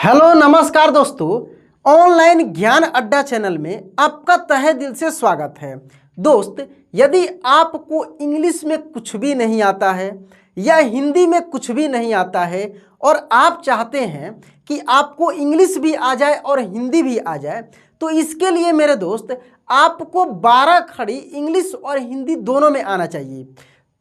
Hello नमस्कार दोस्तों, online ज्ञान अड्डा चैनल में आपका तहे दिल से स्वागत है। दोस्त, यदि आपको इंग्लिश में कुछ भी नहीं आता है या हिंदी में कुछ भी नहीं आता है और आप चाहते हैं कि आपको इंग्लिश भी आ जाए और हिंदी भी आ जाए, तो इसके लिए मेरे दोस्त आपको 12 खड़ी इंग्लिश और हिंदी दोनों में आना चाहिए।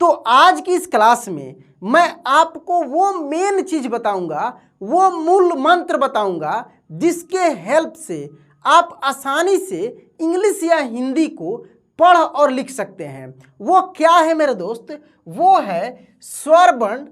तो आज की इस क्लास में मैं आपको वो मेन चीज बताऊंगा, वो मूल मंत्र बताऊंगा जिसके हेल्प से आप आसानी से इंग्लिश या हिंदी को पढ़ और लिख सकते हैं। वो क्या है मेरे दोस्त? वो है स्वर वर्ण,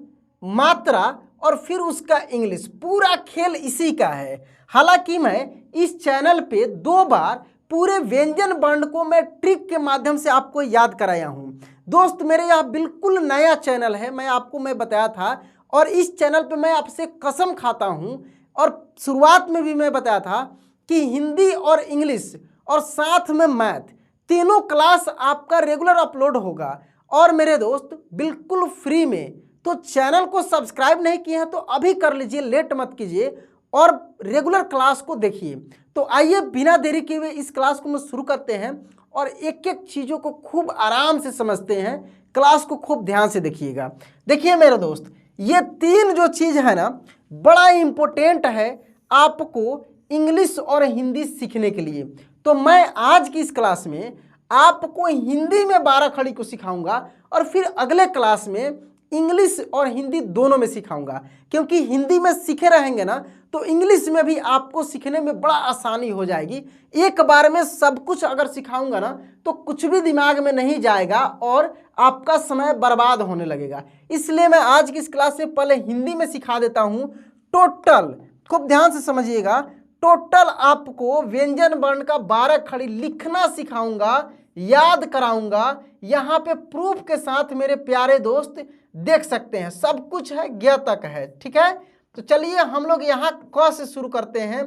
मात्रा और फिर उसका इंग्लिश। पूरा खेल इसी का है। हालांकि मैं इस चैनल पे 2 बार पूरे व्यंजन वर्ण को मैं ट्रिक के माध्यम से आपको याद कराया हूं। दोस्त, मेरे यह बिल्कुल नया चैनल है, मैं बताया था, और इस चैनल पे मैं आपसे कसम खाता हूं और शुरुआत में भी मैं बताया था कि हिंदी और इंग्लिश और साथ में मैथ तीनों क्लास आपका रेगुलर अपलोड होगा और मेरे दोस्त बिल्कुल फ्री में। तो चैनल को सब्सक्राइब नहीं किए हैं तो अभी कर लीजिए, लेट मत कीजिए और रेगुलर क्लास को देखिए। तो आइए बिना देरी किए हुए इस क्लास को हम शुरू करते हैं और एक एक चीज़ों को खूब आराम से समझते हैं। क्लास को खूब ध्यान से देखिएगा। देखिए मेरे दोस्त, ये 3 जो चीज़ है ना, बड़ा इंपॉर्टेंट है आपको इंग्लिश और हिंदी सीखने के लिए। तो मैं आज की इस क्लास में आपको हिंदी में 12 खड़ी को सिखाऊंगा और फिर अगले क्लास में इंग्लिश और हिंदी दोनों में सिखाऊंगा, क्योंकि हिंदी में सीखे रहेंगे ना तो इंग्लिश में भी आपको सीखने में बड़ा आसानी हो जाएगी। एक बार में सब कुछ अगर सिखाऊंगा ना तो कुछ भी दिमाग में नहीं जाएगा और आपका समय बर्बाद होने लगेगा। इसलिए मैं आज की इस क्लास से पहले हिंदी में सिखा देता हूं। टोटल खूब ध्यान से समझिएगा, टोटल आपको व्यंजन वर्ण का 12 खड़ी लिखना सिखाऊंगा, याद कराऊंगा। यहाँ पे प्रूफ के साथ मेरे प्यारे दोस्त देख सकते हैं, सब कुछ है, ज्ञ तक है। ठीक है, तो चलिए हम लोग यहाँ क से शुरू करते हैं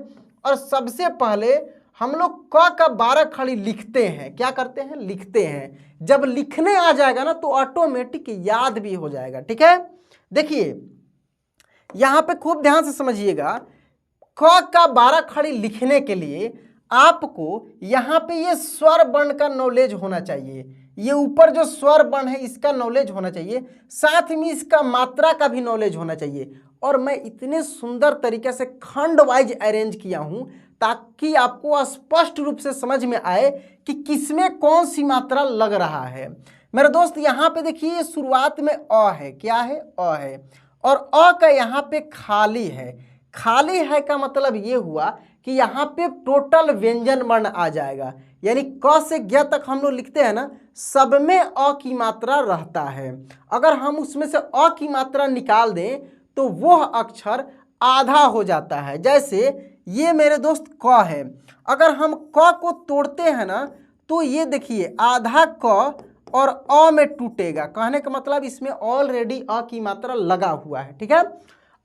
और सबसे पहले हम लोग क का 12 खड़ी लिखते हैं। क्या करते हैं? लिखते हैं। जब लिखने आ जाएगा ना तो ऑटोमेटिक याद भी हो जाएगा। ठीक है, देखिए यहाँ पे खूब ध्यान से समझिएगा। क का 12 खड़ी लिखने के लिए आपको यहाँ पे ये स्वर वर्ण का नॉलेज होना चाहिए। ये ऊपर जो स्वर वर्ण है इसका नॉलेज होना चाहिए, साथ में इसका मात्रा का भी नॉलेज होना चाहिए। और मैं इतने सुंदर तरीके से खंड वाइज अरेंज किया हूं ताकि आपको स्पष्ट रूप से समझ में आए कि किसमें कौन सी मात्रा लग रहा है। मेरे दोस्त यहाँ पे देखिए, शुरुआत में अ है। क्या है? अ है। और अ का यहाँ पे खाली है। खाली है का मतलब ये हुआ कि यहाँ पे टोटल व्यंजन वर्ण आ जाएगा। यानी क से ज्ञ तक हम लोग लिखते हैं ना, सब में अ की मात्रा रहता है। अगर हम उसमें से अ की मात्रा निकाल दें तो वह अक्षर आधा हो जाता है। जैसे ये मेरे दोस्त क है, अगर हम क को तोड़ते हैं ना तो ये देखिए आधा क और अ में टूटेगा। कहने का मतलब इसमें ऑलरेडी अ की मात्रा लगा हुआ है। ठीक है,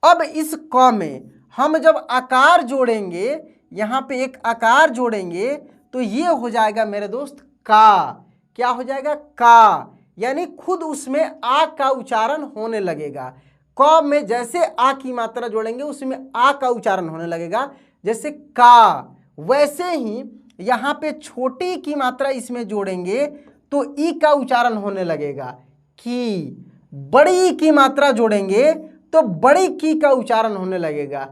अब इस क में हम जब आकार जोड़ेंगे, यहाँ पे एक आकार जोड़ेंगे तो ये हो जाएगा मेरे दोस्त का। क्या हो जाएगा? का। यानी खुद उसमें आ का उच्चारण होने लगेगा। क में जैसे आ की मात्रा जोड़ेंगे उसमें आ का उच्चारण होने लगेगा, जैसे का। वैसे ही यहाँ पे छोटी की मात्रा इसमें जोड़ेंगे तो ई का उच्चारण होने लगेगा की। बड़ी की मात्रा जोड़ेंगे तो बड़ी की का उच्चारण होने लगेगा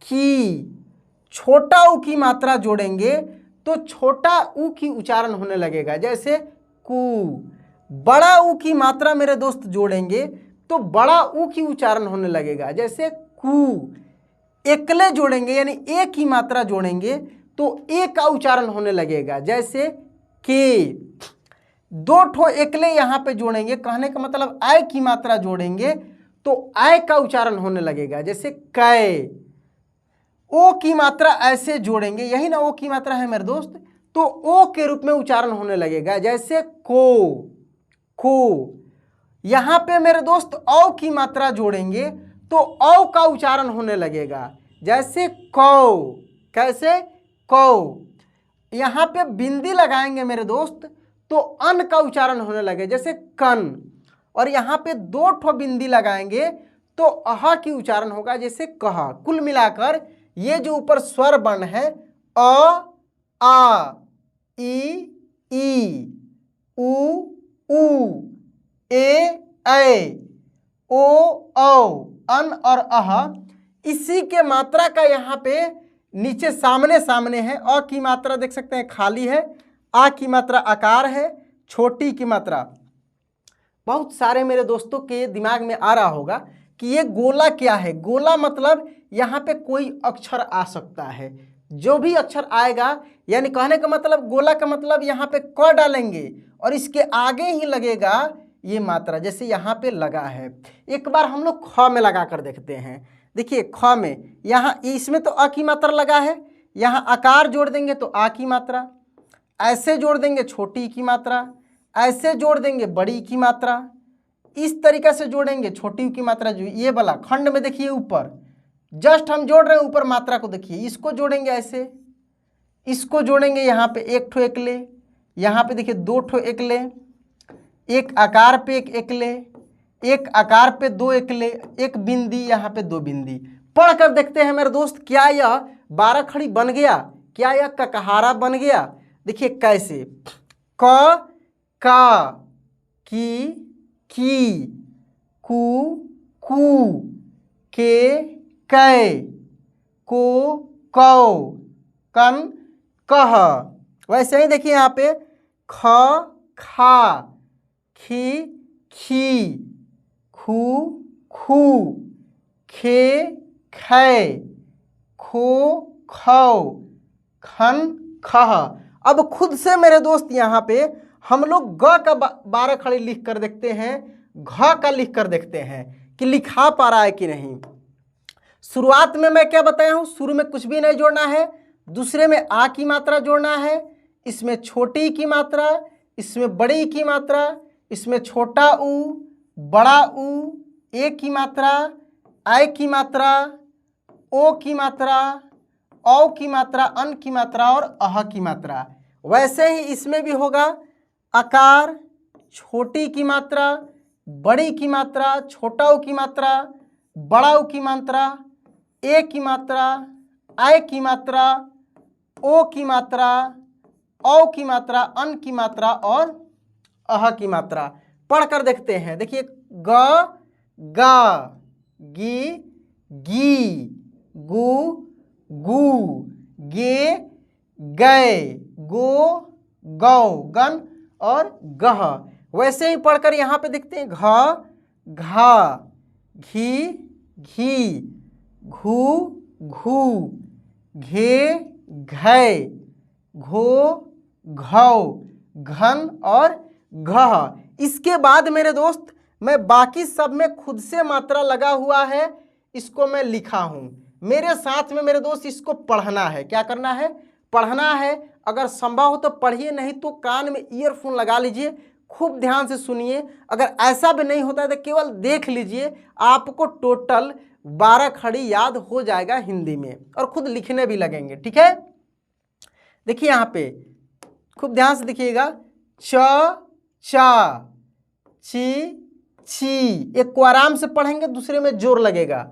की। छोटा ऊ की मात्रा जोड़ेंगे तो छोटा ऊ की उच्चारण होने लगेगा, जैसे कू। बड़ा ऊ की मात्रा मेरे दोस्त जोड़ेंगे तो बड़ा ऊ की उच्चारण होने लगेगा, जैसे कू। एकले जोड़ेंगे यानी ए की मात्रा जोड़ेंगे तो ए का उच्चारण होने लगेगा, जैसे के। 2 ठो एकले यहाँ पे जोड़ेंगे, कहने का मतलब आय की मात्रा जोड़ेंगे तो आय का उच्चारण होने लगेगा, जैसे कै। ओ की मात्रा ऐसे जोड़ेंगे, यही ना ओ की मात्रा है मेरे दोस्त, तो ओ के रूप में उच्चारण होने लगेगा, जैसे को। को। यहां पे मेरे दोस्त औ की मात्रा जोड़ेंगे तो औ का उच्चारण होने लगेगा, जैसे कौ। कैसे? कौ। यहां पे बिंदी लगाएंगे मेरे दोस्त तो अन का उच्चारण होने लगे, जैसे कन। और यहां पे 2 ठो बिंदी लगाएंगे तो अह की उच्चारण होगा, जैसे कह। कुल मिलाकर ये जो ऊपर स्वर वर्ण है अ, आ, ई, उ, ए, ऐ, ओ, औ, अन और अह, इसी के मात्रा का यहाँ पे नीचे सामने सामने है। अ की मात्रा देख सकते हैं खाली है, आ की मात्रा आकार है, छोटी की मात्रा। बहुत सारे मेरे दोस्तों के दिमाग में आ रहा होगा कि ये गोला क्या है। गोला मतलब यहाँ पे कोई अक्षर आ सकता है, जो भी अक्षर आएगा, यानी कहने का मतलब गोला का मतलब यहाँ पे क डालेंगे और इसके आगे ही लगेगा ये मात्रा, जैसे यहाँ पे लगा है। एक बार हम लोग ख में लगा कर देखते हैं। देखिए ख में यहाँ इसमें तो अ की मात्रा लगा है, यहाँ आकार जोड़ देंगे तो आ की मात्रा, ऐसे जोड़ देंगे छोटी की मात्रा, ऐसे जोड़ देंगे बड़ी की मात्रा, इस तरीके से जोड़ेंगे छोटी की मात्रा। जो ये वाला खंड में देखिए ऊपर जस्ट हम जोड़ रहे हैं, ऊपर मात्रा को देखिए, इसको जोड़ेंगे ऐसे, इसको जोड़ेंगे यहाँ पे एक ठो एकले, यहाँ पे देखिए दो ठो एकले, एक आकार पे एक एकले, एक आकार पे दो एकले, एक बिंदी, यहाँ पे दो बिंदी। पढ़कर देखते हैं मेरे दोस्त, क्या यह 12 खड़ी बन गया, क्या यह ककहारा बन गया। देखिए कैसे, क, का, की, कू, के, कै, को, कौ, कन, कह। वैसे ही देखिए यहाँ पे ख, खा, खी, खी, खू, खू, खे, खै, खो, खौ, खन, खह। अब खुद से मेरे दोस्त यहाँ पे हम लोग ग का 12 खड़ी लिख कर देखते हैं, घ का लिख कर देखते हैं कि लिखा पा रहा है कि नहीं। शुरुआत में मैं क्या बताया हूँ, शुरू में कुछ भी नहीं जोड़ना है, दूसरे में आ की मात्रा जोड़ना है, इसमें छोटी की मात्रा, इसमें बड़ी की मात्रा, इसमें छोटा ऊ, बड़ा ऊ, ए की मात्रा, ऐ की मात्रा, ओ की मात्रा, औ की मात्रा, अन की मात्रा और अह की मात्रा। वैसे ही इसमें भी होगा आकार, छोटी की मात्रा, बड़ी की मात्रा, छोटा ऊ की मात्रा, बड़ा ऊ की मात्रा, ए की मात्रा, ऐ की मात्रा, ओ की मात्रा, औ की मात्रा, अन की मात्रा और अह की मात्रा। पढ़कर देखते हैं। देखिए ग, गा, गी, गी, गु, गू, गे, गै, गो, गौ, गन और गह। वैसे ही पढ़कर यहाँ पे देखते हैं घ, घा, घी, घी, घू, घू, घे, घै, घो, घौ, घन और घह। इसके बाद मेरे दोस्त मैं बाकी सब में खुद से मात्रा लगा हुआ है, इसको मैं लिखा हूं। मेरे साथ में मेरे दोस्त इसको पढ़ना है। क्या करना है? पढ़ना है। अगर संभव हो तो पढ़िए, नहीं तो कान में ईयरफोन लगा लीजिए, खूब ध्यान से सुनिए। अगर ऐसा भी नहीं होता है तो केवल देख लीजिए, आपको टोटल 12 खड़ी याद हो जाएगा हिंदी में और खुद लिखने भी लगेंगे। ठीक है, देखिए यहाँ पे खूब ध्यान से देखिएगा। च, चा, ची, छी, एक को आराम से पढ़ेंगे, दूसरे में जोर लगेगा।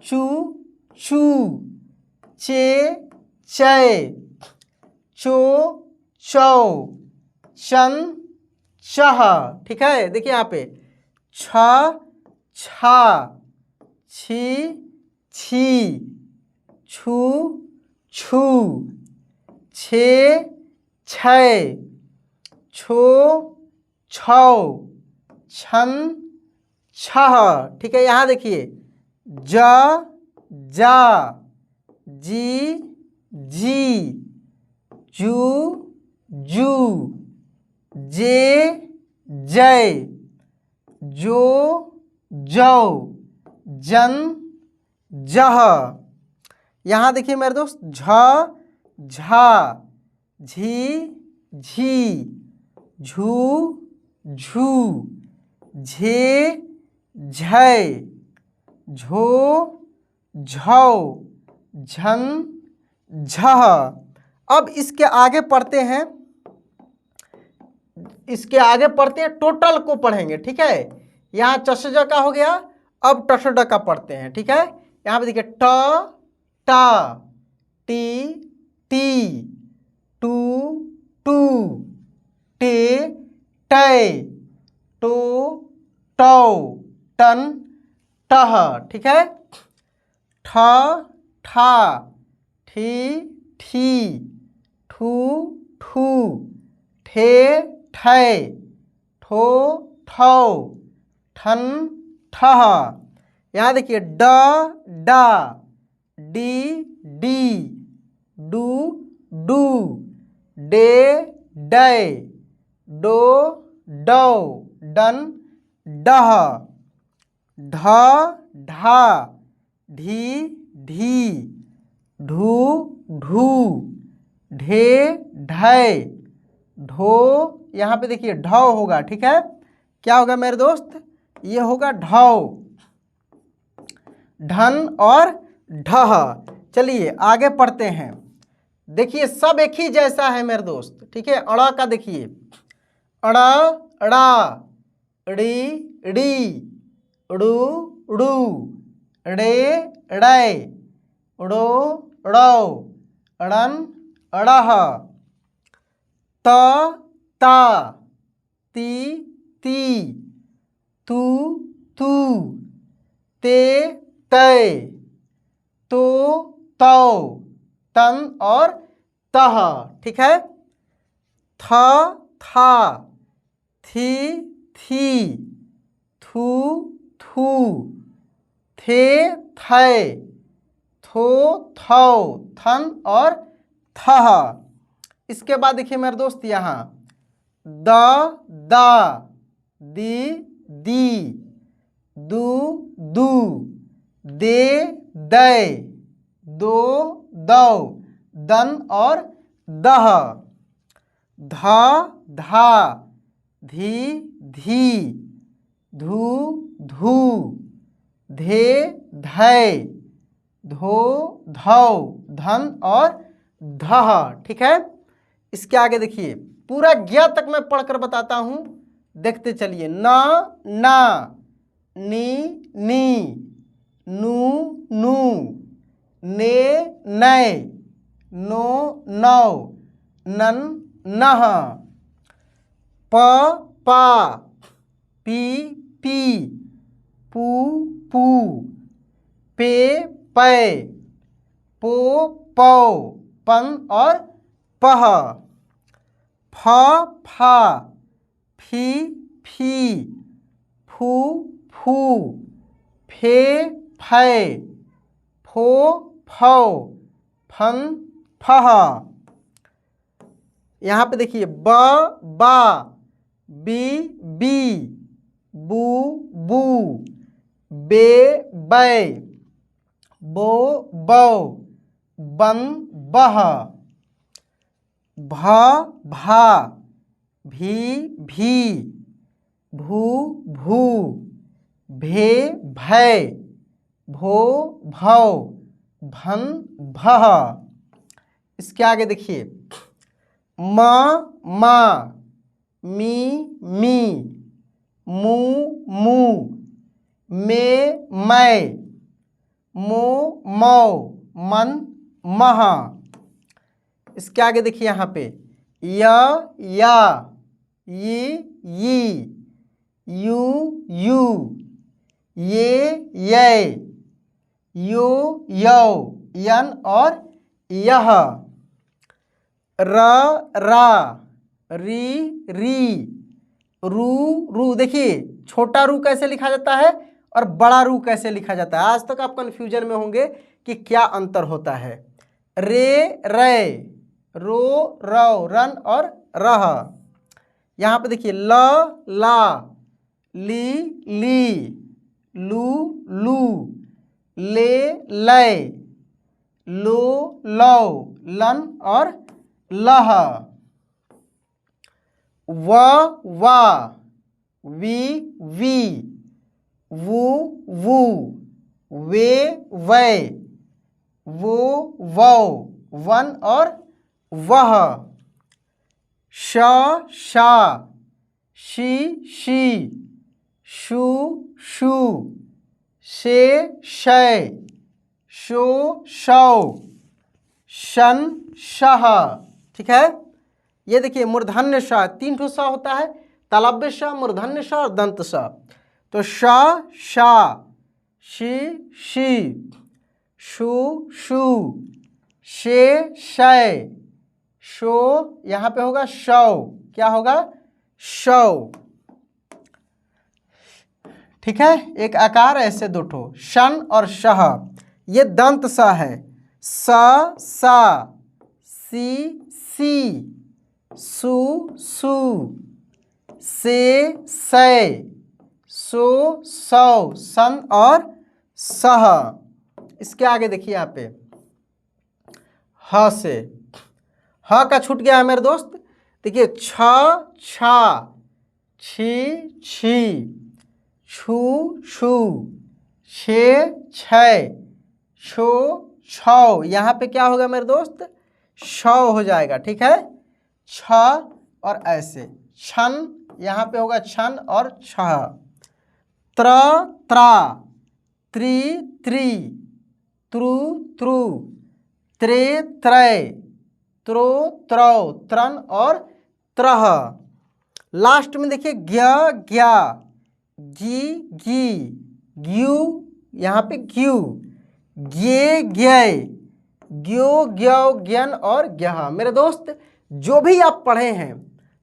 चू, चू, चे, चै, चो, चौ, चं, चह। ठीक है, देखिए यहाँ पे छ, छा, छी, छी, छू, छू, छे, छै, छो, छौ, छन, छह। ठीक है, यहाँ देखिए ज, जा, जी, जी, जू, जू, जे, जय, जो, जौ, जन, जह। यहाँ देखिए मेरे दोस्त झ, झा, झी, झी, झू, झू, झे, झै, झो, झौ, झन, झह। अब इसके आगे पढ़ते हैं, इसके आगे पढ़ते हैं, टोटल को पढ़ेंगे। ठीक है, यहाँ चश का हो गया, अब टश का पढ़ते हैं। ठीक है, यहाँ पे देखिए ट, टा, टी टी, टू टू, टे टै, टो टौ, टन टह। ठीक है। ठ ठा, ठी ठी, ठू ठू, ठे ठै, ठो ठौ, ठन ठह। यहाँ देखिए ड डा, डी डी, डू डू, डे डै, डो डौ, डन डह। ढ ढा, ढी ढी, ढू ढू, ढे ढै, ढो, यहाँ पे देखिए ढौ होगा। ठीक है। क्या होगा मेरे दोस्त? ये होगा ढौ। ढन और ढह। चलिए आगे पढ़ते हैं। देखिए सब एक ही जैसा है मेरे दोस्त। ठीक है। अड़ा का देखिए, अड़ा अड़ा, ड़ी ड़ी, उड़ू उड़ू, ड़े ड़ै, उड़ो उड़ौ, अड़न अड़ह, त ता, ती ती, तू तू, ते तै, तो तौ, तन और तह। ठीक है। थ था, थी थी, थू थू, थे थै, थो थौ, थन और थह। इसके बाद देखिए मेरे दोस्त यहाँ द दा, दी दी, दू दू, दे दै, दो दौ, दन और दह। ध धा, धी धी, धू धू, धे धै, धो धौ, धन और धह। ठीक है। इसके आगे देखिए पूरा ज्ञ तक मैं पढ़कर बताता हूं, देखते चलिए। न ना, नी नी, नू नू, ने नै, नो नौ, नन नह, प पा, पी पी, पू पू, पे पै, पो पौ, पन और पह। फ फा, फी फी, फू फू, फे फै, फो फौ, फन फह। यहाँ पे देखिए ब बा, बी बी, बू बू, बे बै, बो बौ, बन बह। भ भा, भी भी, भू भू, भे भै, भो भौ, भन भह। इसके आगे देखिए म मा, मी मी, मू मू, मे मै, मो मौ, मन मह। इसके आगे देखिए यहाँ पे या, यी, यू यू, ये, यो यौ, यन और यह। रा, री री, रू रू। देखिए छोटा रू कैसे लिखा जाता है और बड़ा रू कैसे लिखा जाता है। आज तक आप कंफ्यूजन में होंगे कि क्या अंतर होता है। रे रै, रो रौ, रन और रह। यहाँ पे देखिए ल ला, ली ली, लू लू, ले लै, लो लौ, लन और लह। वा, वी वी, वू वू, वे वै, वो वौ, वन और वह। शा, शी शी, शू शू, शे शै, शो शौ, शन शह। ठीक है, ये देखिए मूर्धन्य श, 3 ठो स होता है, तालव्य श, मूर्धन्य श और दंत स। तो श शा, शी शी, शु शु, शे शय, शो यहाँ पे होगा शव, क्या होगा शव। ठीक है, एक आकार ऐसे 2 ठो, शन और शह। ये दंत स है, स सा, सी सी, सु सु, से सै, सो सौ, सन और सह। इसके आगे देखिए यहाँ पे ह से, ह का छूट गया है मेरे दोस्त। देखिए छ छा, छी छी, छु छु, छे छै, छो छौ। यहाँ पे क्या होगा मेरे दोस्त, छौ हो जाएगा। ठीक है, छ और ऐसे छन, यहाँ पे होगा छन और छह। त्र त्रा, त्रि त्रि,त्रुत्रु, त्रे त्रय, त्रो त्रौ, त्रन और त्रह। लास्ट में देखिए ज्ञ ज्ञा, गी गी, ग्यू, यहाँ पे ग्यू, ज्ञे ज्ञय, ज्ञो ज्ञौ, ज्ञन और ज्ञः। मेरे दोस्त जो भी आप पढ़े हैं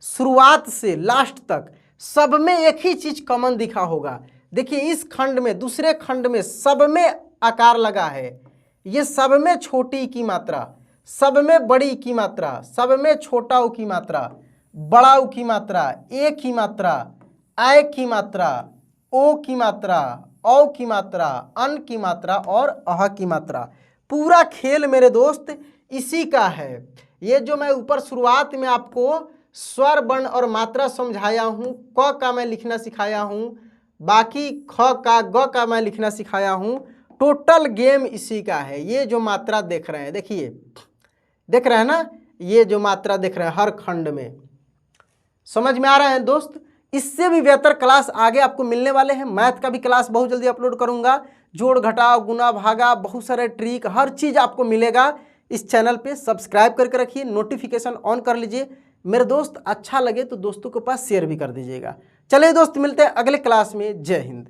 शुरुआत से लास्ट तक, सब में एक ही चीज कॉमन दिखा होगा। देखिए इस खंड में, दूसरे खंड में सब में आकार लगा है। ये सब में छोटी की मात्रा, सब में बड़ी की मात्रा, सब में छोटा उ की मात्रा, बड़ा उ की मात्रा, ए की मात्रा, आय की मात्रा, ओ की मात्रा, औ की मात्रा, अन की मात्रा और अह की मात्रा। पूरा खेल मेरे दोस्त इसी का है। ये जो मैं ऊपर शुरुआत में आपको स्वर वर्ण और मात्रा समझाया हूँ, क का मैं लिखना सिखाया हूँ, बाकी ख का ग का मैं लिखना सिखाया हूँ, टोटल गेम इसी का है। ये जो मात्रा देख रहे हैं, देखिए देख रहे हैं ना, ये जो मात्रा देख रहे हैं हर खंड में, समझ में आ रहा है दोस्त। इससे भी बेहतर क्लास आगे आपको मिलने वाले हैं। मैथ का भी क्लास बहुत जल्दी अपलोड करूंगा, जोड़ घटाव गुना भागा, बहुत सारे ट्रिक, हर चीज़ आपको मिलेगा इस चैनल पे। सब्सक्राइब करके रखिए, नोटिफिकेशन ऑन कर लीजिए। मेरे दोस्त अच्छा लगे तो दोस्तों के पास शेयर भी कर दीजिएगा। चलिए दोस्त, मिलते हैं अगले क्लास में। जय हिंद।